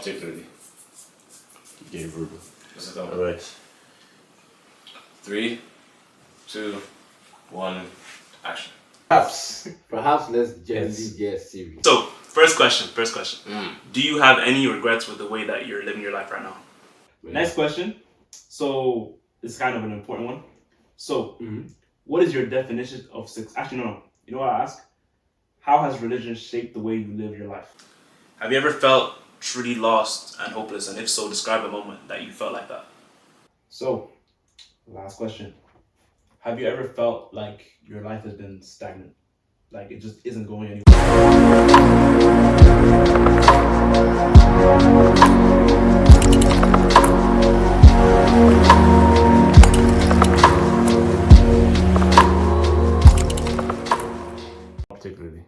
particularly? Gay verbal. All right. 3, 2, 1, action. Perhaps let's gently get serious. So, first question. Do you have any regrets with the way that you're living your life right now? Yeah. Next question. So, it's kind of an important one. So, what is your definition of success? Actually, no. You know what I ask? How has religion shaped the way you live your life? Have you ever felt truly lost and hopeless? And if so, describe a moment that you felt like that. So, last question. Have you ever felt like your life has been stagnant? Like it just isn't going anywhere? Particularly.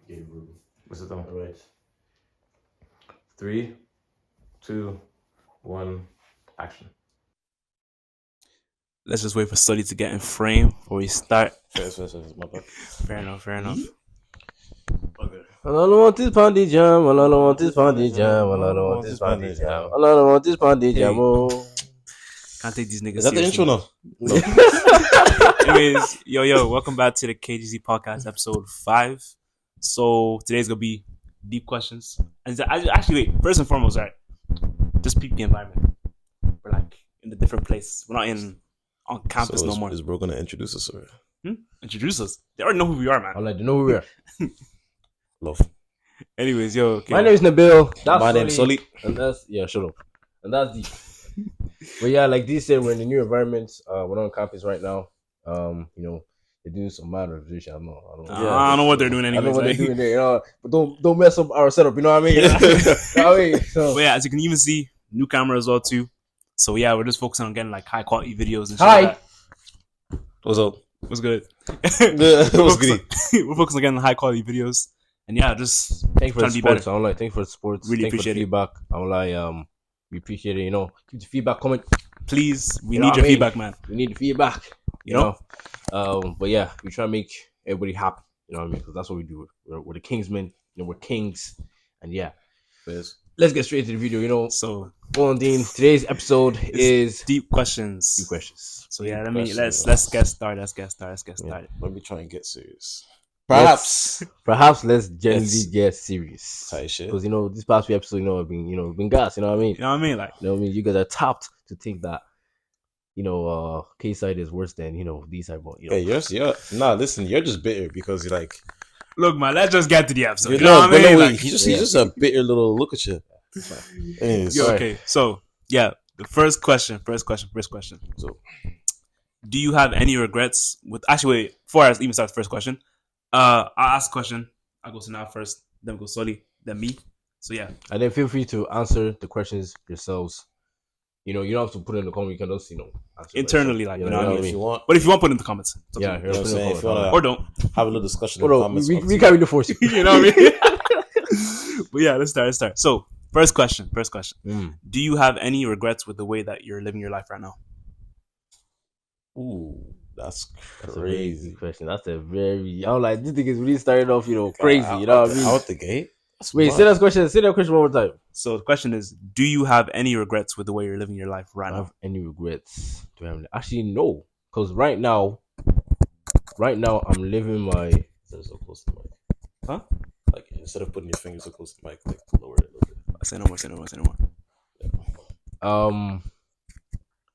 Gay verbal. What's it on? All right. 3, 2, 1, action. Let's just wait for Sully to get in frame before we start. First, my bad. Fair enough. Okay. All I want is pounding jam. All I want is pounding jam. All I want is pounding jam. All I want is pounding jam. Can't take these niggas Is that the seriously. intro now? No. Anyways, yo, welcome back to the KGZ podcast, episode 5. So today's gonna be deep questions. And actually, wait. First and foremost, right? Just peep the environment. We're like in a different place. We're not on campus So no more. Is bro gonna introduce us or? Introduce us. They already know who we are, man. I'm like, you know who we are. Love. Anyways, yo. Okay. My name is Nabil. That's My name's Sully. And that's shut up. And that's the. But yeah, like this said, we're in a new environment. We're on campus right now. You know, they're doing some mad revision. I don't know. I don't know what they're doing I anyways. don't know what like. they're doing there, you know. But don't mess up our setup. You know what I mean? You know what I mean? So, But yeah, as you can even see, new camera as well too. So yeah, we're just focusing on getting like high quality videos and shit. Hi. Like that. What's up? What's good? What's good? We're focusing on getting high quality videos. And yeah, just thank you for the trying to be support. better. I'm like, thank you for the support. Really thank you for the appreciate it. feedback. I'm like, we appreciate it. You know, keep the feedback coming. Please, we You know need what your I mean? feedback, man. We need the feedback. You know? But yeah, we try to make everybody happy. You know what I mean? Because that's what we do. We're the Kingsmen. You know, we're kings. And yeah, Yes. let's get straight to the video. You know, So well, Dean, today's episode is deep questions. few questions. So yeah, questions. let's get started. Let's get started. Let me try and get serious. Perhaps let's gently Yes. get serious. Tight shit. Because you know, this past few episodes, have been gas. You know what I mean? You know what I mean? Like, You know what I mean? You guys are tapped to think that, K side is worse than, D side, but Hey, listen, you're just bitter because you're like, look, man, let's just get to the episode. you're You know what I mean? Like, he's just a bitter little look at you. Anyways, yo, Sorry. okay. So yeah, the first question. So, Do you have any regrets with? Actually, wait. Before I even start the first question, I'll ask a question. I'll go to now first, then go Sully, then me. So yeah, and then feel free to answer the questions yourselves. You know, you don't have to put it in the comment. You can just, answer internally, yourself. like, you know what I mean? if you want, But if you want, put it in the comments. It's up to Yeah, you. you're You know what I'm saying? If you wanna- Or don't. have a little discussion in Hold the on, comments. we can't really force you. You know what I mean? But yeah, let's start. So first question. Do you have any regrets with the way that you're living your life right now? Ooh, that's That's a very crazy. good question. That's a very. I'm like, this thing is really started off, crazy. You know what I mean? Out the gate. That's Wait, mad. say that question one more time. So the question is, do you have any regrets with the way you're living your life right Do I now? have any regrets? Do I have actually no? Because right now I'm living my. Instead so close to the mic. Huh? Like instead of putting your fingers so close to the mic, like lower it a little bit. Say no more.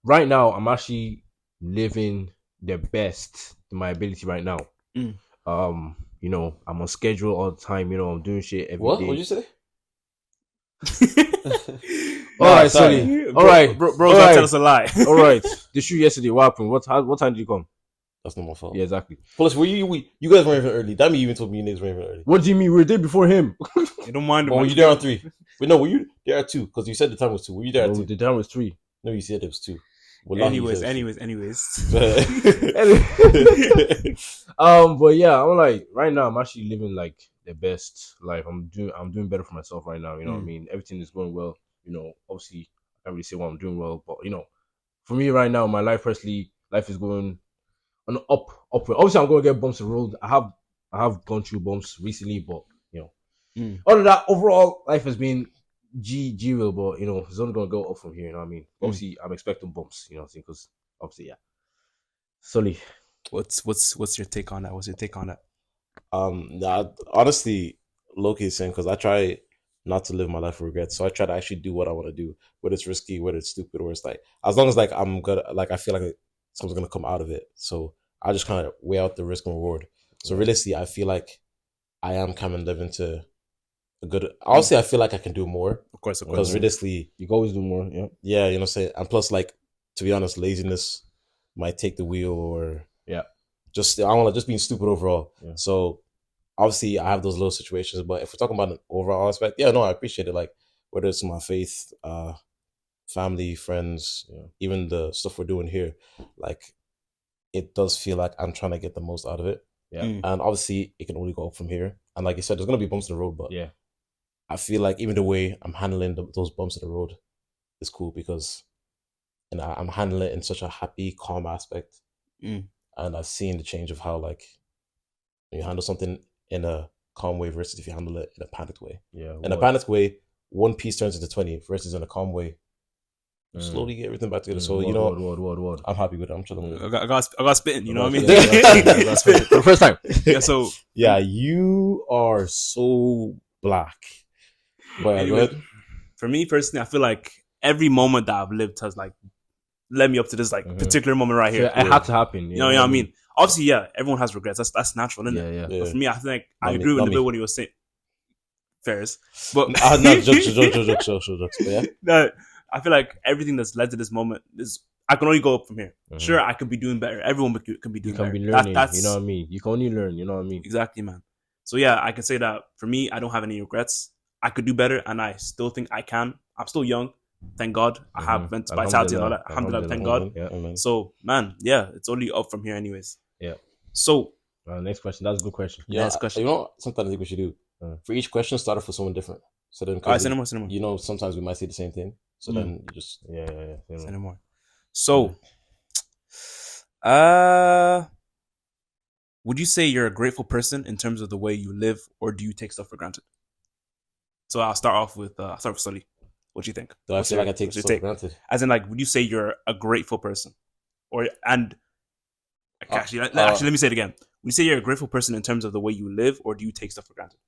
Right now I'm actually living the best to my ability right now. I'm on schedule all the time. I'm doing shit every day. What? What'd you say? All right, sorry. Sully. All right, Bro's all gonna right. tell us a lie. All right. The shoot yesterday. What happened? What time did you come? That's not my fault. Yeah, exactly. Plus, you guys weren't even early. That mean you even told me you niggas weren't even early. What do you mean? We were there before him. You don't mind. But were you there on 3? Wait, no, were you there at 2? Because you said the time was 2. Were you there at 2? The time was 3. No, you said it was 2. Well, Anyways. But yeah, I'm like right now I'm actually living like the best life. I'm doing better for myself right now. You know what I mean? Everything is going well. Obviously I can't really say what I'm doing well, but for me right now, my life personally, life is going on upward. Obviously I'm going to get bumps in the road. I have gone through bumps recently, but other than that, overall life has been G will, but it's only gonna go up from here. You know what I mean? Mm. Obviously, I'm expecting bumps. You know what I'm saying? Because obviously, yeah. Sully, What's your take on that? What's your take on that? Nah, honestly, low-key saying, because I try not to live my life with regrets. So I try to actually do what I want to do, whether it's risky, whether it's stupid, or it's like, as long as like I'm good, like I feel like something's gonna come out of it. So I just kind of weigh out the risk and reward. So realistically, I feel like I am kind of living to a good. Obviously, I feel like I can do more Of course. because realistically, you can always do more. Yeah. yeah, you know, what I'm saying, and plus, like, to be honest, laziness might take the wheel, or Yeah. just I don't know, just being stupid overall. Yeah. So obviously, I have those little situations, but if we're talking about an overall aspect, yeah, no, I appreciate it. Like whether it's my faith, family, friends, even the stuff we're doing here, like it does feel like I'm trying to get the most out of it. Yeah. And obviously, it can only go up from here. And like you said, there's gonna be bumps in the road, but Yeah. I feel like even the way I'm handling those bumps in the road is cool because, I'm handling it in such a happy, calm aspect, and I've seen the change of how like when you handle something in a calm way versus if you handle it in a panicked way. Yeah. In a panicked way, one piece turns into 20 versus in a calm way, you slowly get everything back together. So what? I'm happy with it. I'm chilling. I got spitting. You know what I mean? I got spitting. For the first time. Yeah. So Yeah, you are so black. But Anyway, good. for me personally, I feel like every moment that I've lived has like led me up to this like particular moment right here. So it had to happen. You know what I mean? Obviously, yeah, everyone has regrets. That's natural, isn't it? Yeah. But for me, I think I Not agree with not the me. bit what he was saying. Ferris. But No, jokes. But yeah, no, I feel like everything that's led to this moment is I can only go up from here. Sure, I could be doing better. Everyone can be You doing can better. be learning. That's You know what I mean? You can only learn. You know what I mean? exactly, man. So yeah, I can say that for me, I don't have any regrets. I could do better, and I still think I can. I'm still young, thank God. I have mental vitality and all that. Alhamdulillah, thank God. Yeah. So man, yeah, it's only up from here, anyways. Yeah. So Next question. That's a good question. yeah. Next question. You know, sometimes I think we should do for each question, start off with someone different. So then, all right, send more. you know, sometimes we might say the same thing. So then you just Send more. So, would you say you're a grateful person in terms of the way you live, or do you take stuff for granted? So I'll start off with Sully. What do you think? do I feel like I take stuff for granted? As in, like, would you say you're a grateful person, actually, let me say it again. Would you say you're a grateful person in terms of the way you live, or do you take stuff for granted?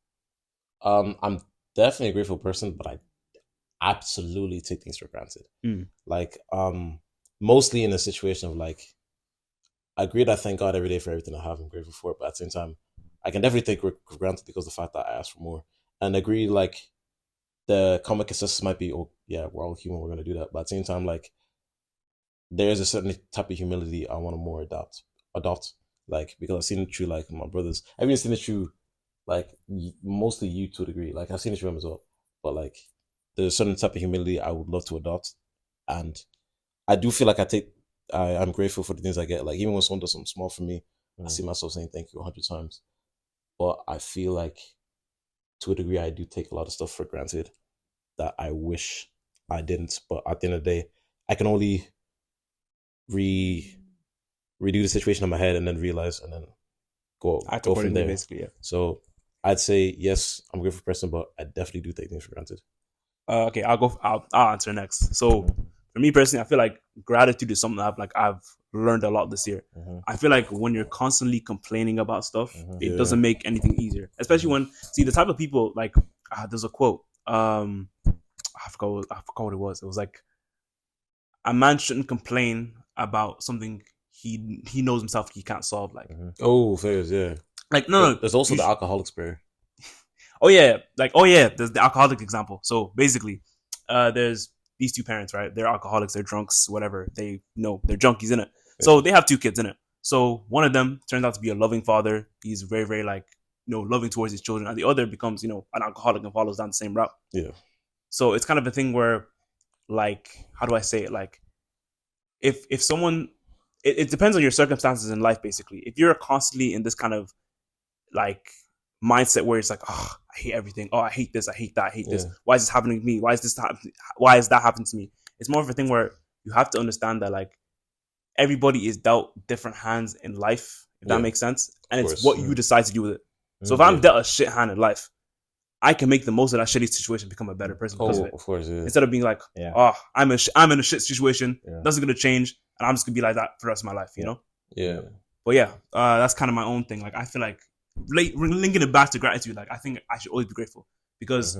I'm definitely a grateful person, but I absolutely take things for granted. Like, mostly in a situation of like, I agree that I thank God every day for everything I have. I'm grateful for it, but at the same time, I can definitely take for granted because of the fact that I ask for more. And agree, like, the common consensus might be, oh yeah, we're all human, we're gonna do that. But at the same time, like, there is a certain type of humility I want to more adopt. Like, because I've seen it through like my brothers. I've even seen it through like mostly you to a degree. Like I've seen it through them as well. But like, there's a certain type of humility I would love to adopt, and I do feel like I'm grateful for the things I get. Like even when someone does something small for me, I see myself saying thank you 100 times. But I feel like to a degree I do take a lot of stuff for granted that I wish I didn't. But at the end of the day, I can only redo the situation in my head and then realize and then go from there. Basically, yeah. So I'd say yes, I'm a grateful person, but I definitely do take things for granted. Okay, I'll answer next. So for me personally, I feel like gratitude is something I've learned a lot this year. I feel like when you're constantly complaining about stuff, it doesn't make anything easier. Especially when the type of people like there's a quote. I forgot what it was. It was like a man shouldn't complain about something he knows himself he can't solve. Like oh, fairs, yeah. Like no. There's also the alcoholic prayer. There's the alcoholic example. So basically, there's these two parents, right? They're alcoholics, they're drunks, whatever. They're junkies in it. Yeah. So they have two kids in it. So one of them turns out to be a loving father. He's very, very loving towards his children, and the other becomes, an alcoholic and follows down the same route. Yeah. So it's kind of a thing where, like, how do I say it? Like, if someone, it depends on your circumstances in life, basically. If you're constantly in this kind of like mindset where it's like, oh, I hate everything. Oh, I hate this. I hate that. I hate this. Why is this happening to me? Why is that happening to me? It's more of a thing where you have to understand that like everybody is dealt different hands in life, if that makes sense. And it's what you decide to do with it. So if I'm dealt a shit hand in life, I can make the most of that shitty situation, become a better person because of it. Of course, yeah. Instead of being like, Yeah. oh, I'm in a shit situation. Yeah. Nothing's gonna change, and I'm just gonna be like that for the rest of my life. You know. Yeah. But yeah, that's kind of my own thing. Like I feel like linking it back to gratitude. Like I think I should always be grateful because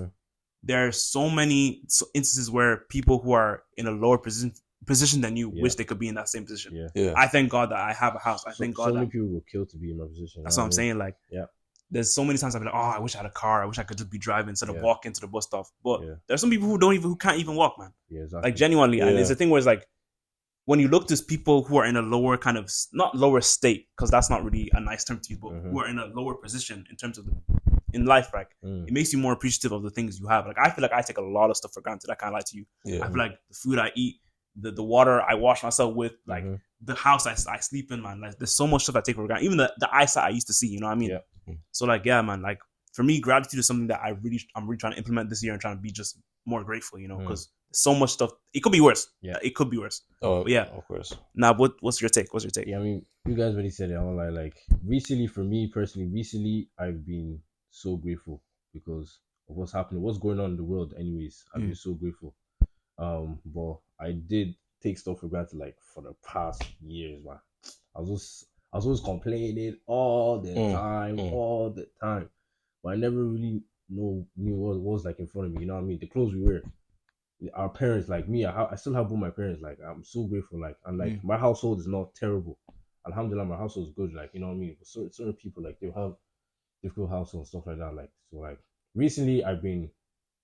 there are so many instances where people who are in a lower position than you wish they could be in that same position. Yeah. I thank God that I have a house. I thank God so that many people will kill to be in my position. that's what I'm saying. Like, there's so many times I've been like, oh, I wish I had a car. I wish I could just be driving instead of walking to the bus stop. But there's some people who can't even walk, man. Yeah, exactly. Like genuinely, and it's a thing where it's like when you look to people who are in a lower kind of not lower state because that's not really a nice term to use, but who are in a lower position in terms of in life, like it makes you more appreciative of the things you have. Like I feel like I take a lot of stuff for granted. I can't lie to you. I feel like the food I eat, the water I wash myself with, like the house I sleep in, man. Like there's so much stuff I take for granted. Even the eyesight I used to see, you know what I mean? So like, yeah, man. Like for me, gratitude is something that I'm really trying to implement this year and trying to be just more grateful, you know, because so much stuff. It could be worse. Yeah, it could be worse. Oh, but yeah, of course. Now, what's your take? What's your take? Yeah, I mean, you guys already said it. I'm like recently, for me personally, I've been so grateful because of what's happening, what's going on in the world. Anyways, I've been so grateful. But I did take stuff for granted, like for the past years, man. I was always complaining all the time, but I never really knew what was like in front of me. You know what I mean? The clothes we wear, our parents, like me, I still have both my parents. Like I'm so grateful. Like and like my household is not terrible. Alhamdulillah, my household is good. Like you know what I mean? But certain people like they have difficult household and stuff like that. Like so, like recently I've been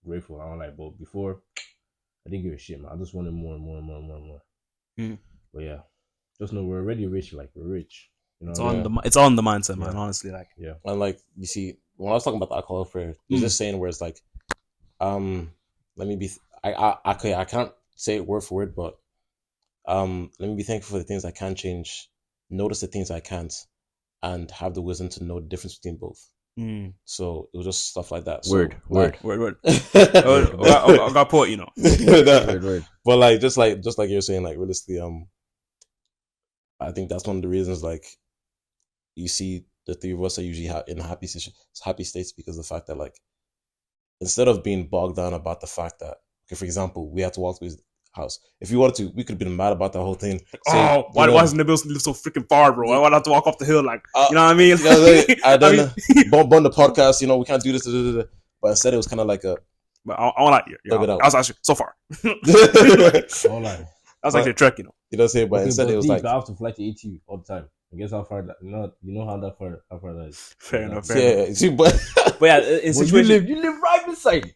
grateful. I'm like, but before I didn't give a shit, man. I just wanted more and more and more and more and more. But yeah, just know we're already rich. Like we're rich. You know, it's on the mindset, man. Honestly, like and like you see, when I was talking about the alcohol prayer, you're just saying where it's like, let me be. I can't say it word for word, but let me be thankful for the things I can change, notice the things I can't, and have the wisdom to know the difference between both. So it was just stuff like that. Word. I got put, you know. Word. But like just like you're saying, like realistically, I think that's one of the reasons like you see the three of us are usually in happy states because of the fact that like instead of being bogged down about the fact that okay, for example, we had to walk to his house. If we wanted to, we could have been mad about the whole thing. Why doesn't the bill live so freaking far, bro? Why do I have to walk off the hill? Like, you know what I mean? I don't know. Bon the podcast, you know, we can't do this. But instead, it was kind of like a. But I want to I was actually so far. I was like a trek, you know. You know what I'm saying? But instead, it was like I have to fly to AT all the time. I guess how far that you know how far that is. Fair enough. See, but yeah, in situation you live right beside it.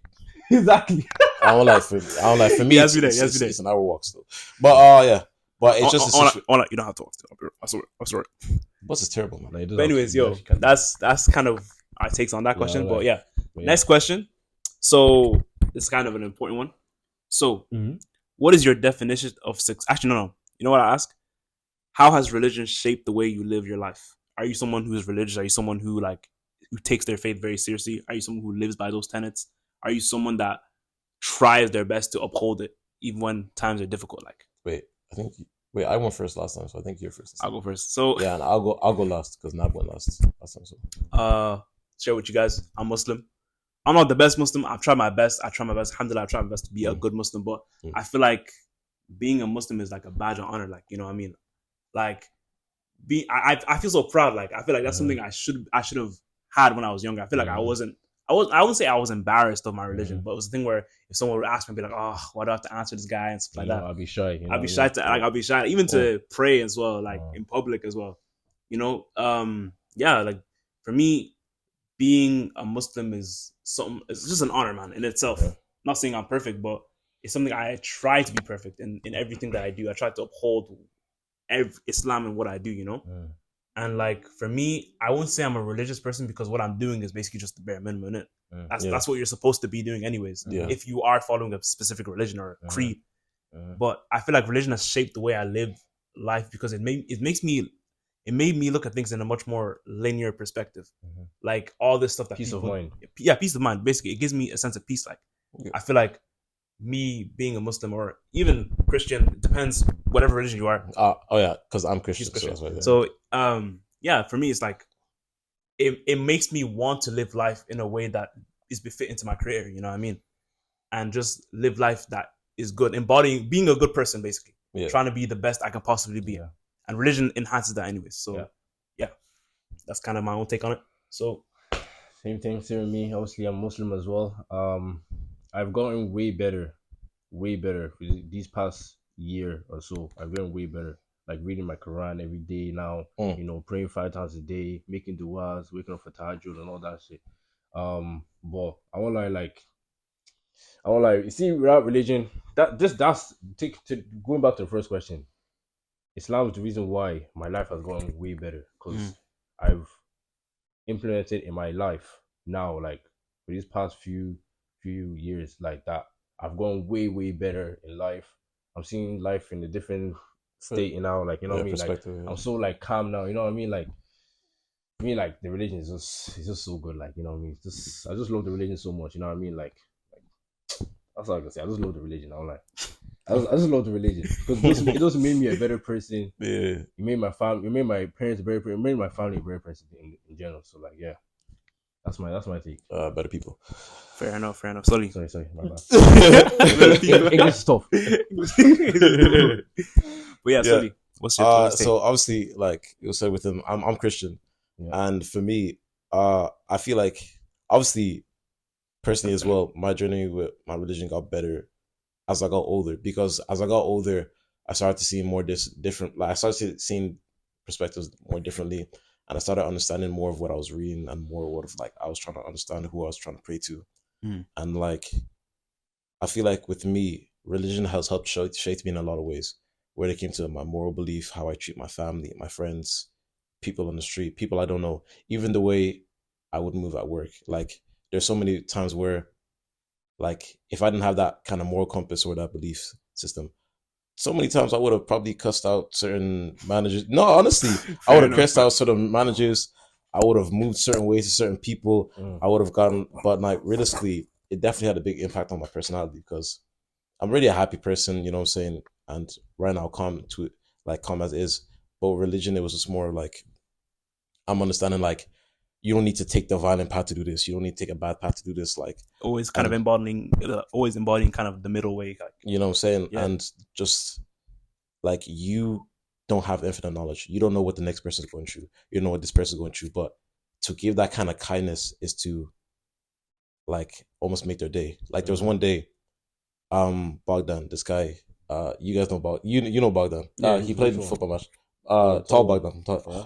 Exactly. I don't like for me. It's an hour walk still. But yeah. But it's just you don't have to walk still. I'm sorry. Bus is terrible, man. But anyways, that's kind of our takes on that question. But yeah. Next question. So this is kind of an important one. So what is your definition of success? Actually, no. You know what I ask? How has religion shaped the way you live your life? Are you someone who is religious? Are you someone who takes their faith very seriously? Are you someone who lives by those tenets? Are you someone that tries their best to uphold it even when times are difficult? Like, I went first last time, so I think you're first. I'll go first. So yeah, and I'll go last because Nab went last time. So share with you guys. I'm Muslim. I'm not the best Muslim. I've tried my best. Alhamdulillah, I try my best to be a good Muslim. But I feel like being a Muslim is like a badge of honor. Like, you know what I mean? Like, I feel so proud. Like, I feel like that's something I should have had when I was younger. I feel like I wouldn't say I was embarrassed of my religion, but it was a thing where if someone would ask me, I'd be like, oh, why do I have to answer this guy and stuff like that? I'll be shy. I'll be shy even to pray as well, like in public as well. You know, like for me, being a Muslim is something. It's just an honor, man, in itself. Not saying I'm perfect, but it's something I try to be perfect in everything that I do. I try to uphold Islam and what I do. You know. And like for me, I won't say I'm a religious person because what I'm doing is basically just the bare minimum. Innit? That's what you're supposed to be doing anyways. If you are following a specific religion or a creed. But I feel like religion has shaped the way I live life because it made me look at things in a much more linear perspective. Like all this stuff that peace of mind. Yeah, peace of mind. Basically, it gives me a sense of peace. Like I feel like me being a Muslim or even Christian, it depends whatever religion you are. Because I'm Christian. So for me, it's like it makes me want to live life in a way that is befitting to my career. You know what I mean? And just live life that is good, being a good person, basically. Trying to be the best I can possibly be. And religion enhances that anyways. So yeah, that's kind of my own take on it. So same thing, same with me. Obviously, I'm Muslim as well. I've gotten way better these past year or so. I've gotten way better. Like reading my Quran every day now. You know, praying 5 times a day, making du'as, waking up for tahajjud and all that shit. But I won't lie. You see, without religion, that's going back to the first question. Islam is the reason why my life has gone way better because I've implemented in my life now, like for these past few years, like that. I've gone way better in life. I'm seeing life in a different state now, like, you know what I mean? Like, I'm so like calm now, you know what I mean? Like, I mean, like the religion is just so good, like, you know what I mean? I just love the religion so much, you know what I mean? Like that's all I can say. I just love the religion. I'm like, I just love the religion because it just made me a better person. Yeah, it made my family, it made my parents a better person, it made my family a better person in general. So like, yeah, that's my take. better people. Fair enough. Sorry, my bad. English stuff. But yeah, sorry. What's your take? So obviously, like you said with him, I'm Christian, and for me, I feel like obviously, personally as well, my journey with my religion got better as I got older, because as I got older, I started to see more different. Like I started seeing perspectives more differently, and I started understanding more of what I was reading and more what of like I was trying to understand who I was trying to pray to, and like I feel like with me, religion has helped shape me in a lot of ways. Where it came to my moral belief, how I treat my family, my friends, people on the street, people I don't know, even the way I would move at work. Like there's so many times where, like, if I didn't have that kind of moral compass or that belief system, so many times I would have probably cussed out certain managers. No, honestly, I would have cussed out certain managers. I would have moved certain ways to certain people. I would have gotten, but like realistically, it definitely had a big impact on my personality because I'm really a happy person, you know what I'm saying? And right now, calm as it is. But religion, it was just more like, I'm understanding like, you don't need to take the violent path to do this. You don't need to take a bad path to do this. Like always kind of embodying kind of the middle way. Like, you know what I'm saying? Yeah. And just like you don't have infinite knowledge. You don't know what the next person is going through. You don't know what this person is going through. But to give that kind of kindness is to like almost make their day. Like there was one day, Bogdan, this guy, you guys know you know Bogdan. He played the football match. Tall Bogdan. I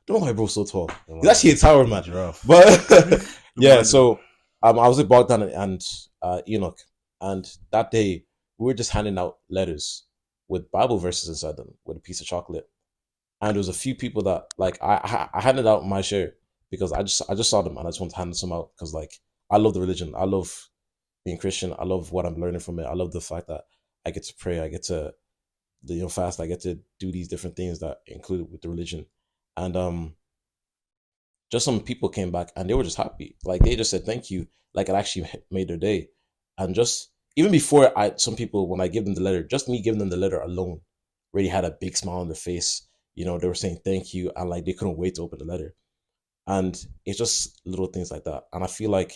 don't know why bro's so tall. He's actually a tower man. But yeah, so I was with Bogdan and Enoch, and that day we were just handing out letters with Bible verses inside them with a piece of chocolate. And there was a few people that like I handed out my share because I just saw them and I just wanted to hand some out because like I love the religion. I love being Christian. I love what I'm learning from it. I love the fact that I get to pray. I get to fast. I get to do these different things that include with the religion. And just some people came back and they were just happy. Like they just said thank you. Like it actually made their day. And just even before some people, when I give them the letter, just me giving them the letter alone really had a big smile on their face. You know, they were saying thank you and like they couldn't wait to open the letter. And it's just little things like that. And I feel like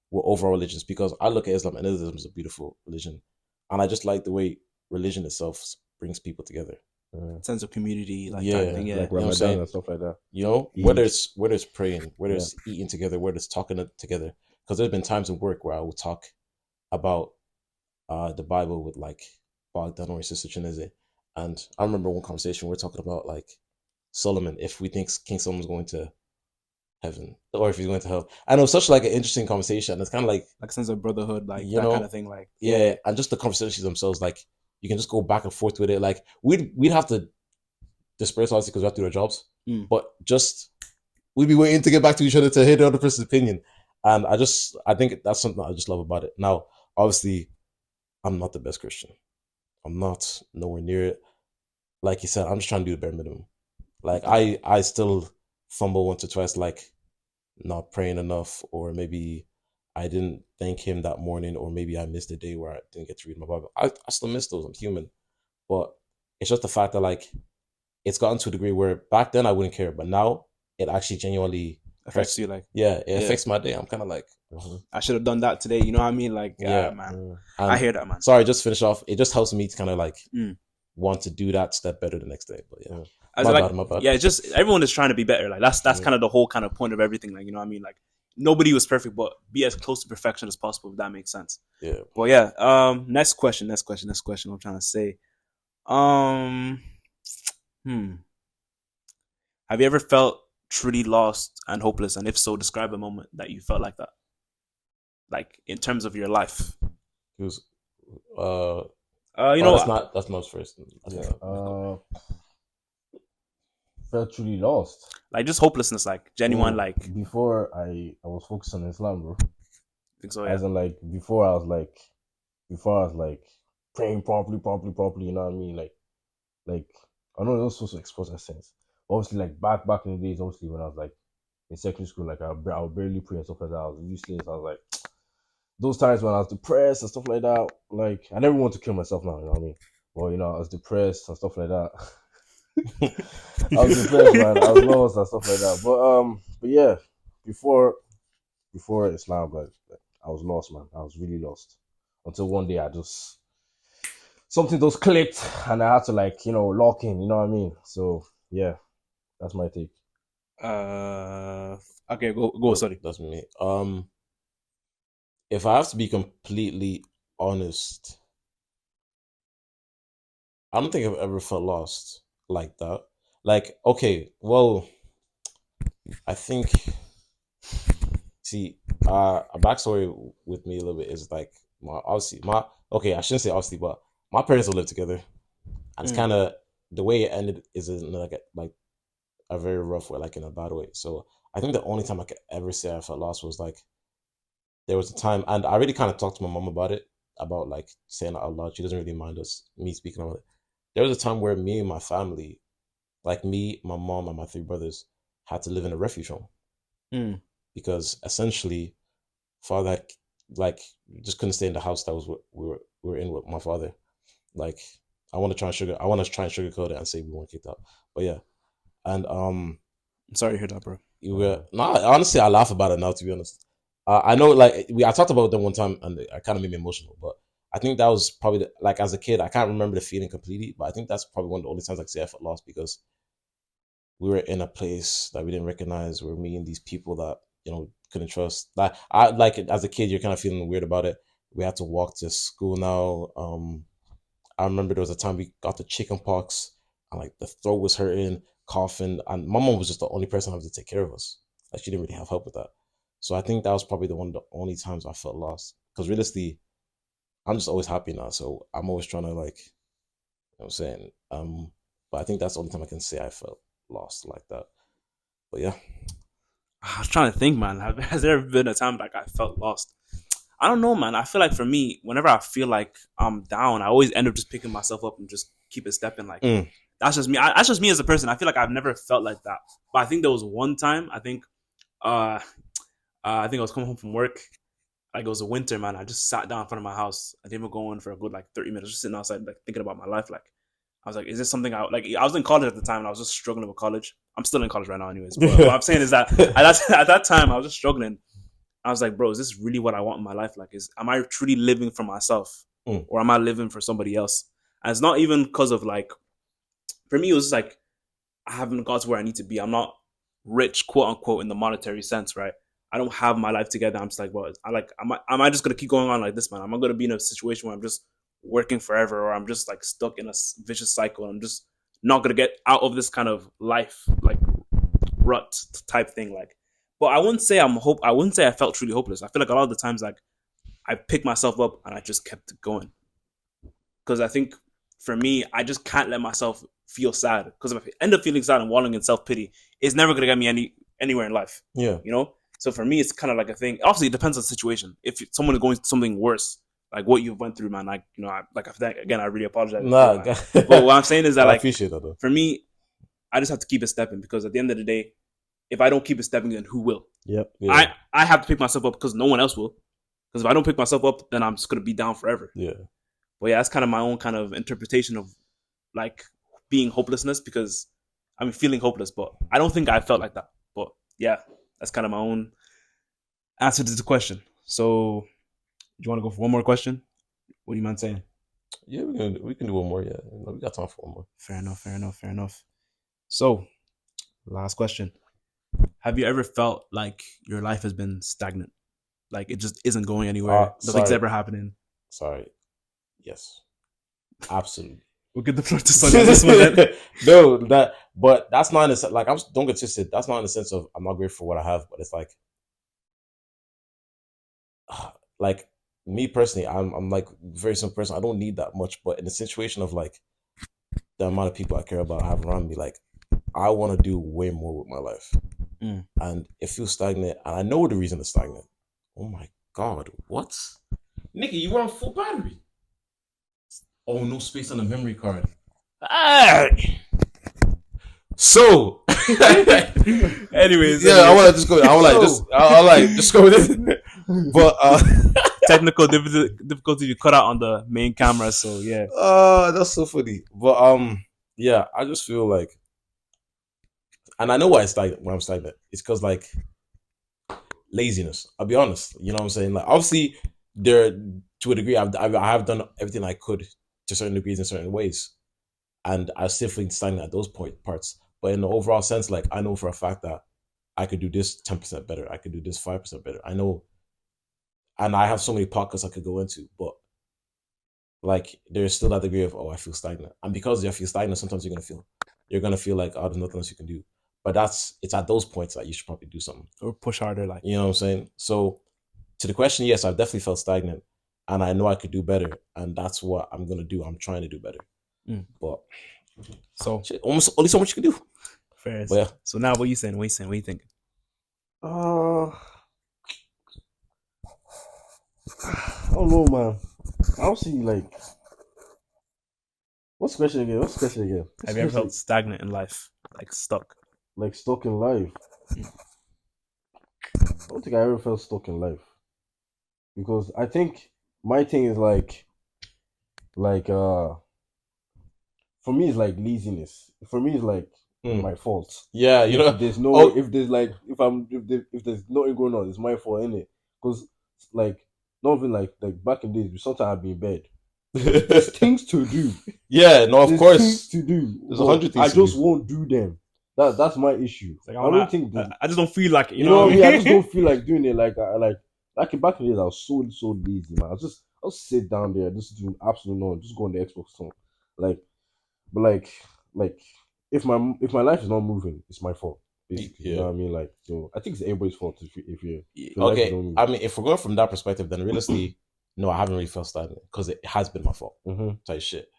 we're overall religions because I look at Islam and Islam is a beautiful religion. And I just like the way religion itself brings people together. Sense of community, like yeah, that thing, like Ramadan and stuff like that. You know, whether it's praying, whether it's eating together, whether it's talking together. Because there's been times in work where I would talk about the Bible with like Bogdan or his sister Chineze. And I remember one conversation we were talking about like Solomon, if we think King Solomon's going to heaven or if he's going to hell. And it was such like an interesting conversation. It's kind of like a sense of brotherhood, like you that know, kind of thing. Like and just the conversations themselves, like you can just go back and forth with it. Like we'd have to disperse obviously because we have to do our jobs, but just we'd be waiting to get back to each other to hear the other person's opinion. And I think that's something I just love about it. Now, obviously, I'm not the best Christian. I'm not nowhere near it. Like you said, I'm just trying to do the bare minimum. Like I still fumble once or twice, like not praying enough, or maybe I didn't thank him that morning, or maybe I missed a day where I didn't get to read my Bible. I still miss those. I'm human. But it's just the fact that like it's gotten to a degree where back then I wouldn't care, but now it actually genuinely affects you. Like, it affects my day. I'm kind of like, I should have done that today. You know what I mean? Like, man, And I hear that, man. sorry, just finish off. It just helps me to kind of like want to do that step better the next day. But yeah, my bad. Yeah, it's just everyone is trying to be better. Like that's kind of the whole kind of point of everything. Like, you know what I mean? Like nobody was perfect, but be as close to perfection as possible. If that makes sense. Yeah. Well, yeah. Next question. I'm trying to say. Have you ever felt truly lost and hopeless? And if so, describe a moment that you felt like that. Like in terms of your life. It was, that's not first. Yeah. Felt truly lost. Like just hopelessness, like genuine, like before I was focused on Islam, bro. I think so, yeah. As in like before I was like praying properly, you know what I mean? Like I know those supposed to expose that sense. Obviously, like back in the days, obviously when I was like in secondary school, like I would barely pray and stuff like that. I was useless. I was like those times when I was depressed and stuff like that. Like I never want to kill myself now, you know what I mean? Well, you know, I was depressed and stuff like that. I was depressed, man. I was lost and stuff like that. But yeah, before Islam, like I was lost, man. I was really lost until one day something just clicked and I had to like lock in. You know what I mean? So yeah, that's my take. Okay, go. Sorry, that's me. If I have to be completely honest, I don't think I've ever felt lost like that. Like, okay, well, I think, see, a backstory with me a little bit is like, I shouldn't say obviously, but my parents will live together. And it's kind of, the way it ended is in like a very rough way, like in a bad way. So I think the only time I could ever say I felt lost was like, there was a time, and I really kind of talked to my mom about it, about like saying it out loud. She doesn't really mind me speaking about it. There was a time where me and my family, like me, my mom, and my 3 brothers, had to live in a refuge home because essentially, father like just couldn't stay in the house that was we were in with my father. Like I want to try and sugarcoat it and say we weren't kicked out, but yeah, and I'm sorry to hear that, bro. Honestly, I laugh about it now. To be honest, I know like I talked about them one time and it kind of made me emotional, but I think that was probably like as a kid, I can't remember the feeling completely, but I think that's probably one of the only times I say I felt lost because we were in a place that we didn't recognize. We were meeting these people that couldn't trust. Like as a kid, you're kind of feeling weird about it. We had to walk to school now. I remember there was a time we got the chicken pox and like the throat was hurting, coughing, and my mom was just the only person having to take care of us. Like she didn't really have help with that. So I think that was probably one of the only times I felt lost. Because realistically, I'm just always happy now. So I'm always trying to like, you know what I'm saying? But I think that's the only time I can say I felt lost like that. But yeah. I was trying to think, man. Has there ever been a time like I felt lost? I don't know, man. I feel like for me, whenever I feel like I'm down, I always end up just picking myself up and just keep it stepping. Like that's just me. That's just me as a person. I feel like I've never felt like that. But I think there was one time. I think I was coming home from work. Like it was a winter, man. I just sat down in front of my house. I didn't even go in for a good like 30 minutes, just sitting outside, like thinking about my life. Like I was like, is this something I was in college at the time and I was just struggling with college. I'm still in college right now, anyways. But what I'm saying is that at that time I was just struggling. I was like, bro, is this really what I want in my life? Like, am I truly living for myself or am I living for somebody else? And it's not even because of like, for me, it was just like, I haven't got to where I need to be. I'm not rich, quote unquote, in the monetary sense, right? I don't have my life together. I'm just like, well, am I just going to keep going on like this, man? Am I going to be in a situation where I'm just working forever or I'm just like stuck in a vicious cycle? And I'm just not going to get out of this kind of life, like rut type thing. Like, but I wouldn't say I wouldn't say I felt truly hopeless. I feel like a lot of the times, like I picked myself up and I just kept going. Because I think for me, I just can't let myself feel sad. Because if I end up feeling sad and wallowing in self-pity, it's never going to get me anywhere in life. Yeah. You know? So for me, it's kind of like a thing. Obviously, it depends on the situation. If someone is going through something worse, like what you went through, man, like, you know, I really apologize. Nah, but what I'm saying is that, I like, appreciate that, though. For me, I just have to keep it stepping because at the end of the day, if I don't keep it stepping, then who will? Yep. Yeah. I have to pick myself up because no one else will. Because if I don't pick myself up, then I'm just going to be down forever. Yeah. But yeah, that's kind of my own kind of interpretation of like being hopelessness because I'm feeling hopeless, but I don't think I felt like that. But yeah, that's kind of my own answer to the question. So, do you want to go for one more question? What do you mind saying? Yeah, we can do one more. Yeah, we got time for one more. Fair enough. So, last question. Have you ever felt like your life has been stagnant? Like it just isn't going anywhere? Nothing's ever happening? Sorry. Yes. Absolutely. We'll get the floor to Sonny on this one then. No, but that's not in the like don't get twisted. That's not in the sense of I'm not grateful for what I have, but it's like me personally, I'm like very simple person. I don't need that much, but in the situation of like the amount of people I care about, I have around me, like I want to do way more with my life, and it feels stagnant, and I know the reason it's stagnant. Oh my god, what? Nikki, you were on full battery. Oh, no space on the memory card. So, anyways, I want to just go. I just go with it. But technical difficulty you cut out on the main camera. So yeah. That's so funny. But yeah, I just feel like, and I know why I'm stagnant. It's because like laziness. I'll be honest. You know what I'm saying? Like obviously, to a degree, I have done everything I could to certain degrees in certain ways, and I still feel stagnant at those parts. But in the overall sense, like I know for a fact that I could do this 10% better. I could do this 5% better. I know, and I have so many podcasts I could go into, but like there's still that degree of I feel stagnant, and because you feel stagnant, sometimes you're gonna feel like there's nothing else you can do. But it's at those points that you should probably do something or push harder, like you know what I'm saying. So to the question, yes, I've definitely felt stagnant, and I know I could do better, and that's what I'm gonna do. I'm trying to do better, but almost only so much you can do. Fair. But yeah. So now, what are you saying? What are you thinking? I don't know, man. I don't see like. What's the question again? Have you ever felt stagnant in life, like stuck? Like stuck in life? I don't think I ever felt stuck in life, because I think my thing is like for me it's like laziness. For me it's like my fault. Yeah, you know. If there's no if there's nothing going on, it's my fault, innit? Because like not even like back in days, sometimes I'd be in bed. There's things to do. Yeah, no, of course. Things to do. There's 100 things. I just won't do them. That's my issue. Like, I just don't feel like it. You know what I mean? I just don't feel like doing it. Like back in the days, I was so lazy, man. I'll sit down there, just do absolutely nothing, just go on the Xbox song. But if my life is not moving, it's my fault. Basically, yeah. You know what I mean? Like, so I think it's everybody's fault if you okay. I mean, if we're going from that perspective, then realistically, no, I haven't really felt stagnant because it has been my fault. Type shit.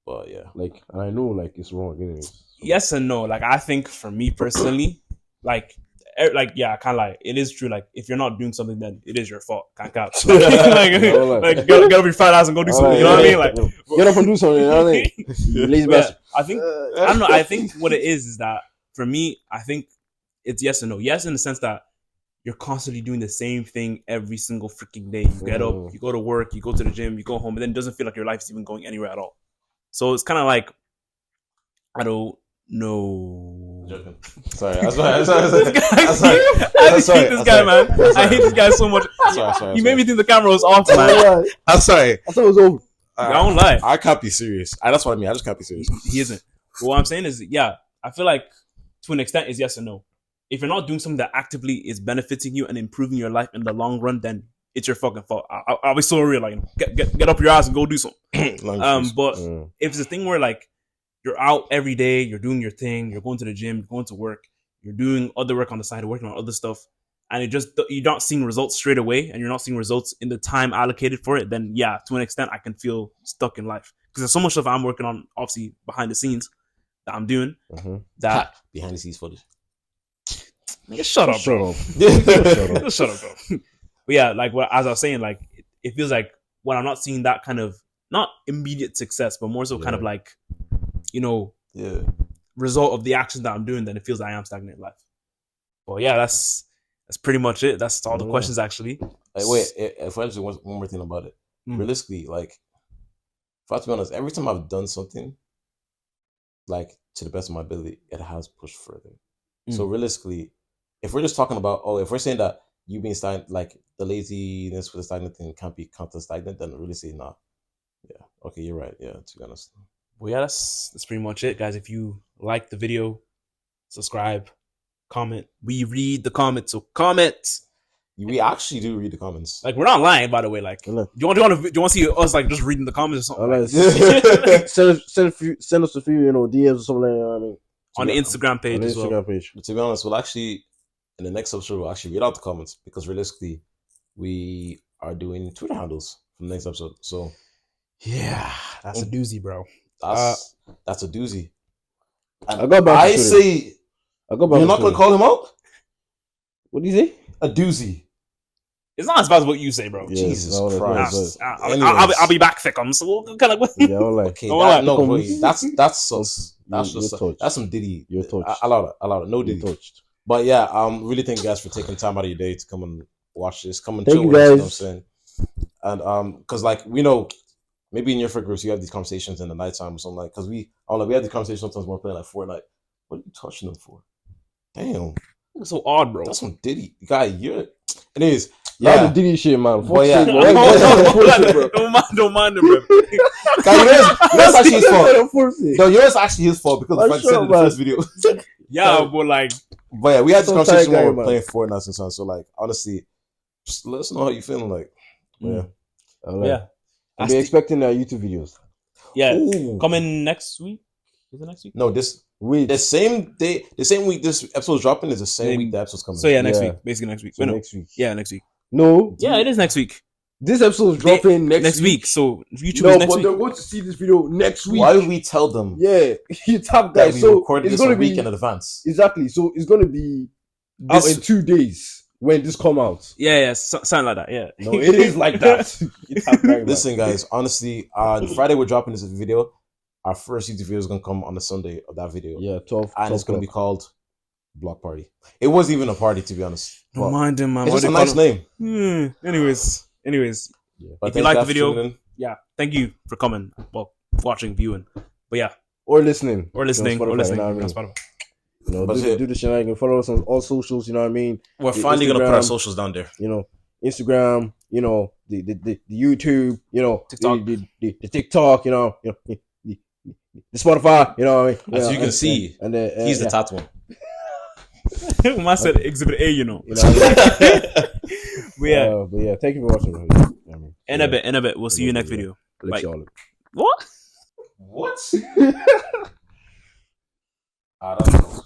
But yeah, like, and I know like it's wrong, anyways. So. Yes and no. Like, I think for me personally, yeah, kind of like it is true. Like, if you're not doing something, then it is your fault. Can't count. Like, get up your fat ass and go do something. You know what I mean? Like, get up and do something. You know what I mean? Lazy bastard. I think I don't know. I think what it is that for me, I think it's yes and no. Yes, in the sense that you're constantly doing the same thing every single freaking day. You get up, you go to work, you go to the gym, you go home, and then it doesn't feel like your life's even going anywhere at all. So it's kind of like, I don't know. Sorry, I hate this guy, man. I hate this guy so much. Sorry, he made me think the camera was off, man. I'm sorry. I thought it was over. I don't lie. I can't be serious. That's what I mean. I just can't be serious. He isn't. But what I'm saying is, yeah, I feel like to an extent is yes and no. If you're not doing something that actively is benefiting you and improving your life in the long run, then it's your fucking fault. I'll be so real. Like, get up your ass and go do something. But if it's a thing where like you're out every day, you're doing your thing, you're going to the gym, you're going to work, you're doing other work on the side, working on other stuff, and you're not seeing results straight away, and you're not seeing results in the time allocated for it, then yeah, to an extent, I can feel stuck in life because there's so much stuff I'm working on, obviously behind the scenes that I'm doing. That behind the scenes footage. Nigga, shut up, bro. Shut up, bro. But yeah, like as I was saying, like it feels like when I'm not seeing that kind of not immediate success, but more so kind of like, you know, result of the action that I'm doing, then it feels like I am stagnant in life. Well, yeah, that's pretty much it. That's all the questions actually. Like, wait, if I just one more thing about it, realistically, like, if I have to be honest, every time I've done something, like to the best of my ability, it has pushed further. So realistically, if we're just talking about, if we're saying that you being stagnant, like the laziness for the stagnant thing can't be counter stagnant, then really say nah. Yeah. Okay, you're right. Yeah, to be honest. Well, yeah, that's pretty much it, guys. If you like the video, subscribe, comment. We read the comments, so comment. We actually do read the comments. Like, we're not lying, by the way. Like, do you want to see us like just reading the comments or something? Like, send us a few, DMs or something like that. I mean, on the Instagram page as well. But to be honest, we'll actually in the next episode we'll actually read out the comments because realistically, we are doing Twitter handles for the next episode. So yeah, that's a doozy, bro. That's a doozy. And I got back. I say, you're not gonna call him out. What do you say? A doozy. It's not as bad as what you say, bro. Yeah, Jesus Christ. I'll be back, Thickum. So kind of. Yeah, like, okay, that's sus. That's just that's some Diddy. You're touched. Allow it. No Diddy. Touched. But yeah, really thank you guys for taking time out of your day to come and watch this. Come and chill with us. You know what I'm saying? And because like we know, maybe in your friend groups you have these conversations in the nighttime or something like. Because we have the conversation sometimes when we're playing like Fortnite. What are you touching them for? Damn, it's so odd, bro. That's some Diddy guy. Anyways. Yeah, the Diddy shit, man. But yeah, don't mind him, bro. That's actually his fault. No, yours actually his fault because the fact said in the first video. Yeah, but yeah, we had this conversation while we were playing Fortnite and so on. So like, honestly, just let us know how you feeling. Like, yeah. I'll be expecting YouTube videos. Yeah, coming next week. Is it next week? No, this week. The same day, the same week this episode's dropping is the same week the episode's coming. So yeah, next week, basically next week. So next week. Yeah, next week. No. Yeah, it is next week. This episode is dropping next week. So YouTube is next week. They're going to see this video next week. Why would we tell them? Yeah, you tap guys. We so recorded this a week in advance. Exactly. So it's going to be out in 2 days when this come out. Yeah, something like that. Yeah. No, it is like that. Listen, guys. Honestly, Friday we're dropping this video. Our first YouTube video is gonna come on the Sunday of that video. Yeah, 12. And it's gonna be called Block Party. It wasn't even a party, to be honest. Don't mind him, man. It's just a nice name. Anyways. Yeah. If you like the video, thank you for coming. Well, watching, viewing. But yeah. Or listening. You know what I mean? Do the shit. You can follow us on all socials, you know what I mean? We're finally gonna put our socials down there. Instagram, the YouTube, TikTok. The TikTok, the Spotify, As you can see, and he's the top one. I said Exhibit A, But yeah, thank you for watching. In a bit. We'll see you next video. Bye. What? I don't know.